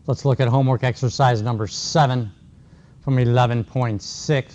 Let's look at homework exercise number 7 from 11.6.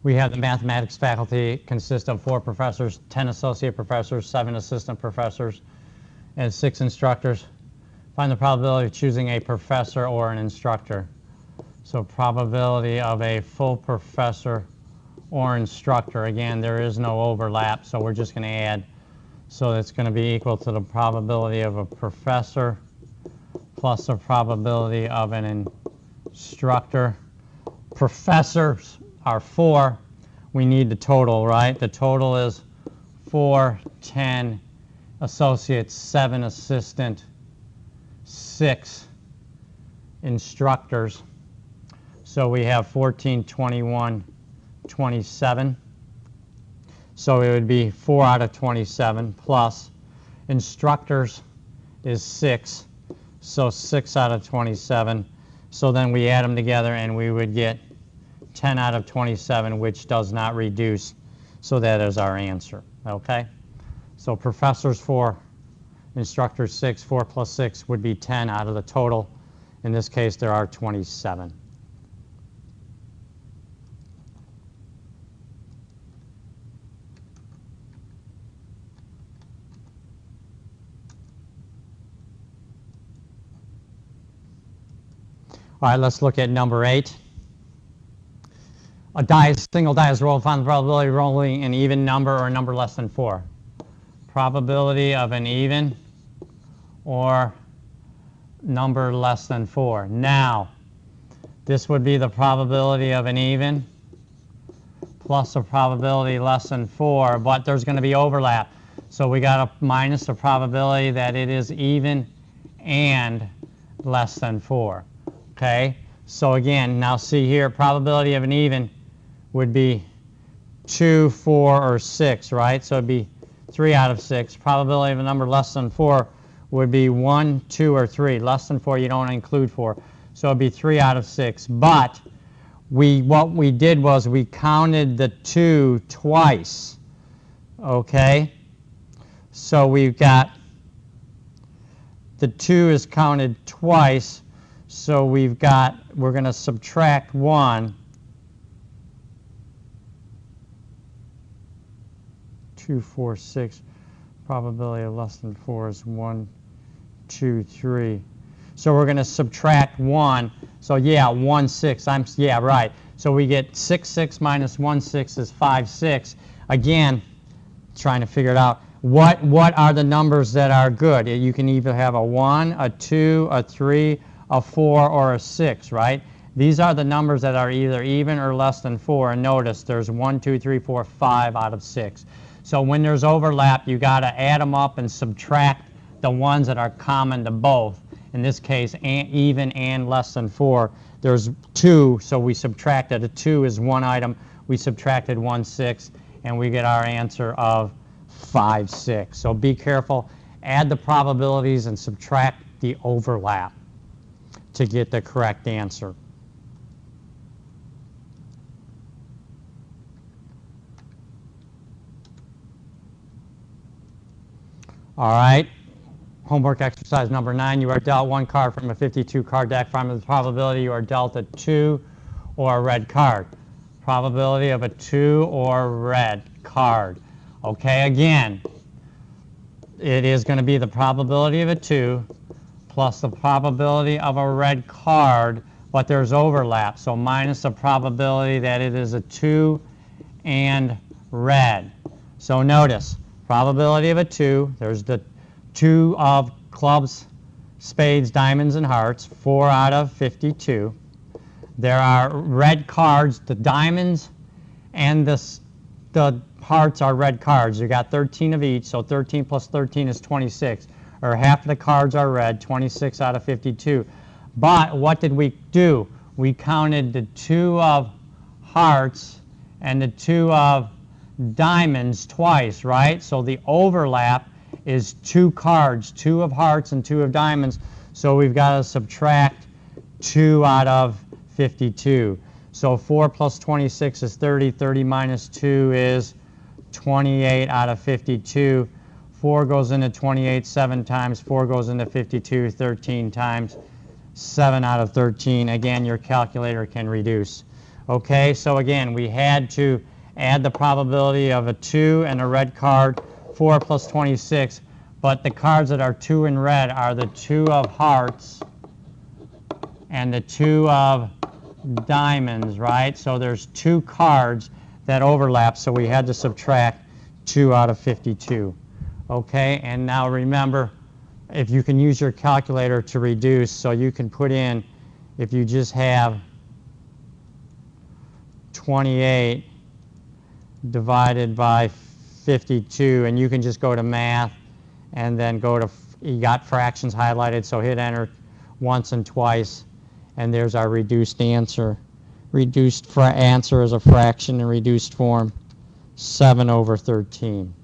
We have the mathematics faculty consist of 4 professors, 10 associate professors, 7 assistant professors, and 6 instructors. Find the probability of choosing a professor or an instructor. So probability of a full professor or instructor. Again, there is no overlap, so we're just going to add. So it's going to be equal to the probability of a professor plus the probability of an instructor. Professors are 4. We need the total, right? The total is 4, 10 associates, 7 assistant, 6 instructors. So we have 14, 21, 27. So it would be 4 out of 27 plus instructors is 6. So 6 out of 27. So then we add them together and we would get 10 out of 27, which does not reduce. So that is our answer. Okay? So professors 4, instructors 6. 4 plus 6 would be 10 out of the total. In this case, there are 27. All right, let's look at number 8. A single die is rolled. Find the probability of rolling an even number or a number less than 4. Probability of an even or number less than 4. Now, this would be the probability of an even plus a probability less than 4, but there's going to be overlap. So we got to minus the probability that it is even and less than 4. Okay, so again, now see here, probability of an even would be 2, 4, or 6, right? So it'd be 3 out of 6. Probability of a number less than 4 would be 1, 2, or 3. Less than 4, you don't include 4. So it'd be 3 out of 6. But what we did was we counted the 2 twice. Okay? So we've got the 2 is counted twice. So we're going to subtract 1. 2, 4, 6. Probability of less than 4 is 1, 2, 3. So we're going to subtract 1. So yeah, 1, 6. Yeah, right. So we get 6, 6 minus 1, 6 is 5, 6. Again, trying to figure it out. What are the numbers that are good? You can either have a 1, a 2, a 3, a 4, or a 6, right? These are the numbers that are either even or less than 4. And notice there's 1, 2, 3, 4, 5 out of 6. So when there's overlap, you got to add them up and subtract the ones that are common to both. In this case, even and less than 4. There's 2, so we subtracted. A 2 is one item. We subtracted 1, 6, and we get our answer of 5, 6. So be careful. Add the probabilities and subtract the overlap to get the correct answer. All right, homework exercise number 9. You are dealt 1 card from a 52 card deck. Find the probability you are dealt a 2 or a red card. Probability of a 2 or red card. Okay, again, it is going to be the probability of a 2 plus the probability of a red card, but there's overlap. So minus the probability that it is a 2 and red. So notice, probability of a 2, there's the 2 of clubs, spades, diamonds, and hearts, 4 out of 52. There are red cards, the diamonds and the hearts are red cards. You got 13 of each, so 13 plus 13 is 26. Or half of the cards are red, 26 out of 52. But what did we do? We counted the 2 of hearts and the 2 of diamonds twice, right? So the overlap is 2 cards, 2 of hearts and 2 of diamonds. So we've got to subtract 2 out of 52. So 4 plus 26 is 30. 30 minus 2 is 28 out of 52. 4 goes into 28 7 times, 4 goes into 52 13 times, 7 out of 13. Again, your calculator can reduce. Okay, so again, we had to add the probability of a 2 and a red card, 4 plus 26, but the cards that are 2 in red are the 2 of hearts and the 2 of diamonds, right? So there's 2 cards that overlap, so we had to subtract 2 out of 52. Okay, and now remember, if you can use your calculator to reduce, so you can put in, if you just have 28 divided by 52, and you can just go to math and then go to, you got fractions highlighted, so hit enter once and twice, and there's our reduced answer. Reduced answer is a fraction in reduced form, 7 over 13.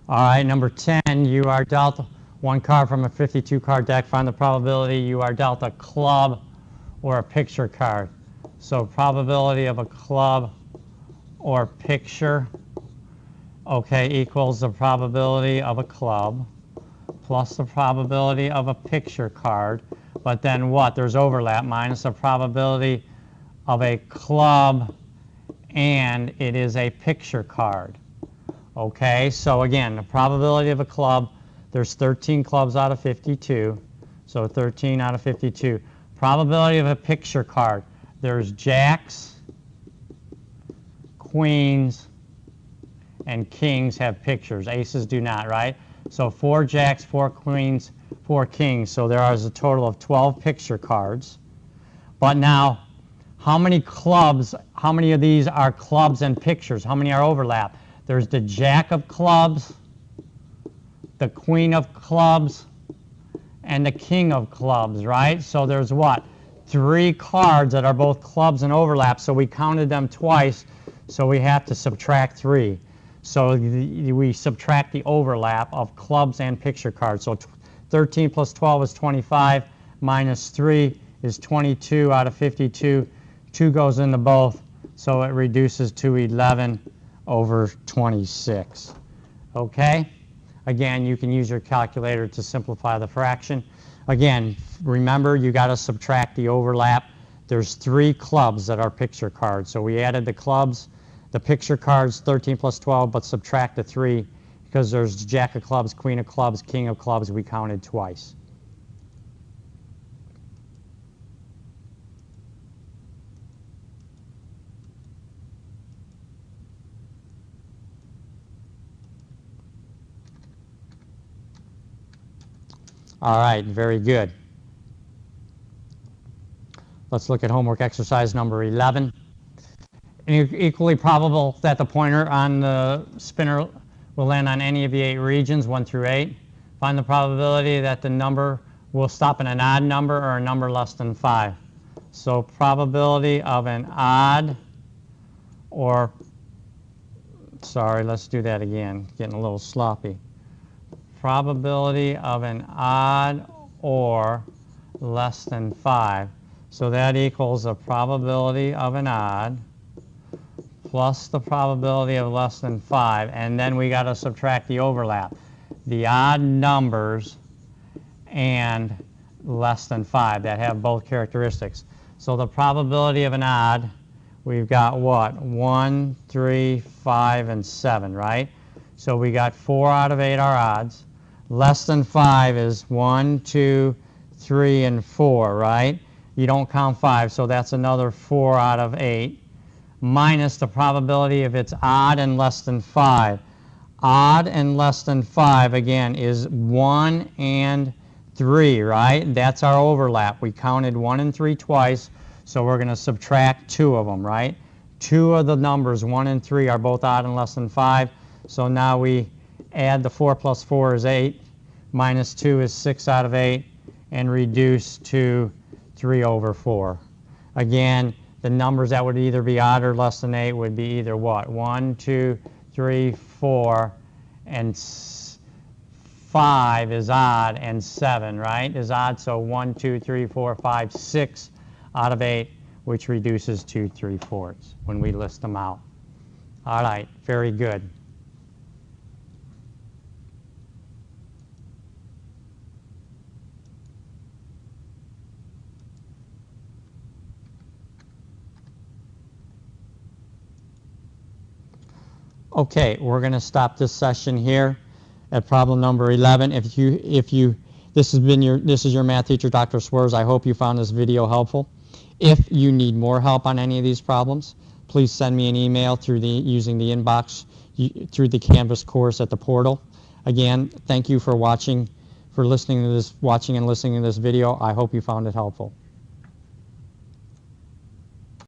All right, number 10, you are dealt 1 card from a 52 card deck. Find the probability you are dealt a club or a picture card. So probability of a club or picture, okay, equals the probability of a club plus the probability of a picture card. But then what? There's overlap, minus the probability of a club and it is a picture card. Okay, so again, the probability of a club, there's 13 clubs out of 52, so 13 out of 52. Probability of a picture card, there's jacks, queens, and kings have pictures. Aces do not, right? So 4 jacks, 4 queens, 4 kings, so there is a total of 12 picture cards. But now, how many clubs, how many of these are clubs and pictures? How many are overlap? There's the jack of clubs, the queen of clubs, and the king of clubs, right? So there's what? 3 cards that are both clubs and overlap, so we counted them twice, so we have to subtract 3. So we subtract the overlap of clubs and picture cards. So 13 plus 12 is 25, minus 3 is 22 out of 52. 2 goes into both, so it reduces to 11 over 26. Okay? Again, you can use your calculator to simplify the fraction. Again, remember, you got to subtract the overlap. There's 3 clubs that are picture cards. So we added the clubs, the picture cards, 13 plus 12, but subtract the 3 because there's jack of clubs, queen of clubs, king of clubs. We counted twice. All right, very good. Let's look at homework exercise number 11. Equally probable that the pointer on the spinner will land on any of the 8 regions, 1 through 8. Find the probability that the number will stop in an odd number or a number less than 5. So probability of an odd or, sorry, let's do that again, getting a little sloppy. Probability of an odd or less than 5. So that equals the probability of an odd plus the probability of less than 5. And then we got to subtract the overlap. The odd numbers and less than 5 that have both characteristics. So the probability of an odd, we've got what? 1, 3, 5, and 7, right? So we got 4 out of 8 are odds. Less than 5 is 1, 2, 3, and 4, right? You don't count 5, so that's another 4 out of 8. Minus the probability if it's odd and less than 5. Odd and less than 5, again, is 1 and 3, right? That's our overlap. We counted 1 and 3 twice, so we're going to subtract 2 of them, right? 2 of the numbers, 1 and 3, are both odd and less than 5. So now we add the 4 plus 4 is 8, minus 2 is 6 out of 8, and reduce to 3 over 4. Again, the numbers that would either be odd or less than 8 would be either what? 1, 2, 3, 4, and 5 is odd, and 7, right, is odd. So 1, 2, 3, 4, 5, 6 out of 8, which reduces to 3/4 when we list them out. All right, very good. Okay, we're going to stop this session here at problem number 11. This is your math teacher, Dr. Swears. I hope you found this video helpful. If you need more help on any of these problems, please send me an email using the inbox through the Canvas course at the portal. Again, thank you for watching and listening to this video. I hope you found it helpful.